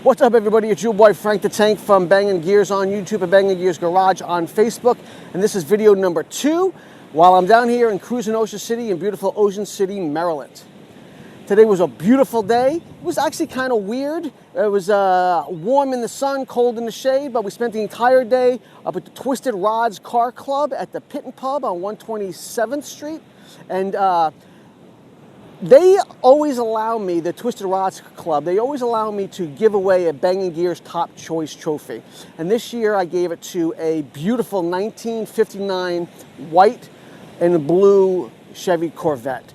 What's up, everybody? It's your boy Frank the Tank from Bangin Gears on YouTube and Bangin Gears Garage on Facebook. And this is video number 2 while I'm down here in Cruisinoceancity in beautiful Ocean City, Maryland. Today was a beautiful day. It was actually kind of weird. It was warm in the sun, cold in the shade, but we spent the entire day up at the Twisted Rodz Car Club at the Pit and Pub on 127th Street. And they always allow me, the Twisted Rodz Club, they always allow me to give away a Bangin Gears Top Choice trophy. And this year I gave it to a beautiful 1959 white and blue Chevy Corvette.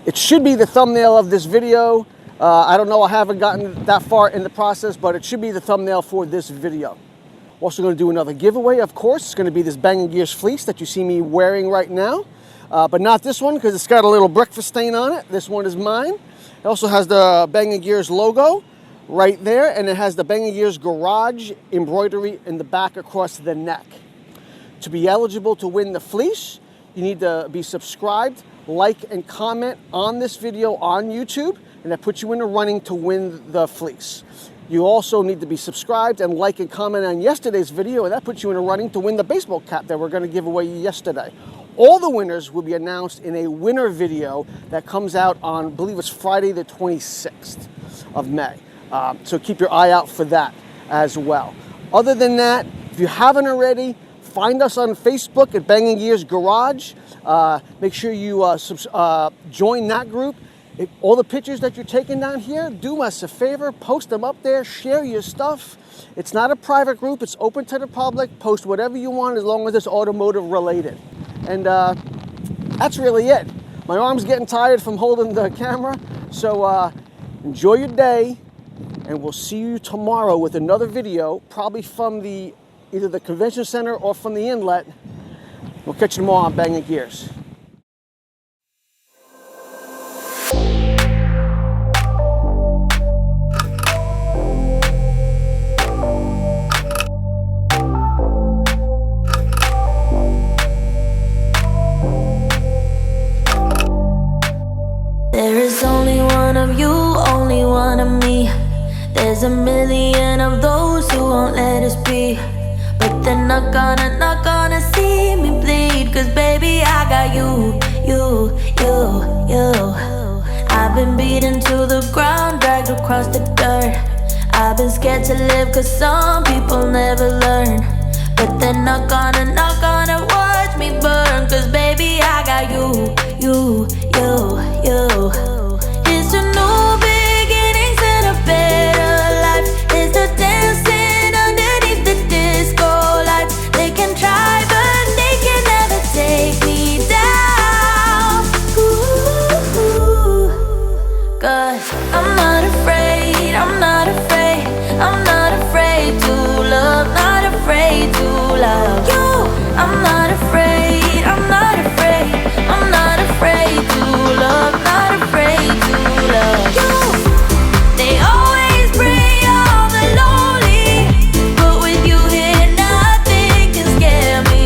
It should be the thumbnail of this video. I don't know, I haven't gotten that far in the process, but it should be the thumbnail for this video. Also going to do another giveaway, of course. It's going to be this Bangin Gears fleece that you see me wearing right now. But not this one, because it's got a little breakfast stain on it. This one is mine. It also has the Bangin Gears logo right there, and it has the Bangin Gears Garage embroidery in the back across the neck. To be eligible to win the fleece, you need to be subscribed, like, and comment on this video on YouTube, and that puts you in the running to win the fleece. You also need to be subscribed and like and comment on yesterday's video, and that puts you in the running to win the baseball cap that we're going to give away yesterday. All the winners will be announced in a winner video that comes out on, I believe it's Friday the 26th of May. So keep your eye out for that as well. Other than that, if you haven't already, find us on Facebook at Bangin Gears Garage. Make sure you join that group. All the pictures that you're taking down here, do us a favor, post them up there, share your stuff. It's not a private group, it's open to the public. Post whatever you want as long as it's automotive related. And that's really it. My arm's getting tired from holding the camera, so enjoy your day, and we'll see you tomorrow with another video, probably from either the convention center or from the inlet. We'll catch you tomorrow on Bangin Gears. There is only one of you, only one of me. There's a million of those who won't let us be. But they're not gonna see me bleed. Cause baby, I got you. I've been beaten to the ground, dragged across the dirt. I've been scared to live cause some people never learn. But they're not gonna watch me burn. Cause baby, I got you. It's a new beginnings and a better life. It's the dancing underneath the disco lights. They can try but they can never take me down. Ooh, cause I'm not afraid, I'm not afraid, I'm not afraid to love, not afraid to love you. I'm not afraid, I'm not afraid, I'm not afraid to love, not afraid to love you. They always bring all the lonely, but with you here nothing can scare me.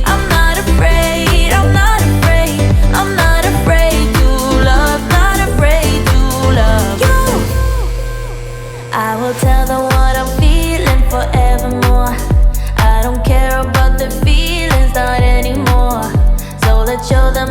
I'm not afraid, I'm not afraid, I'm not afraid to love, not afraid to love you. I will tell them what I'm feeling forevermore. I don't care about the feelings, not anymore. So let's show them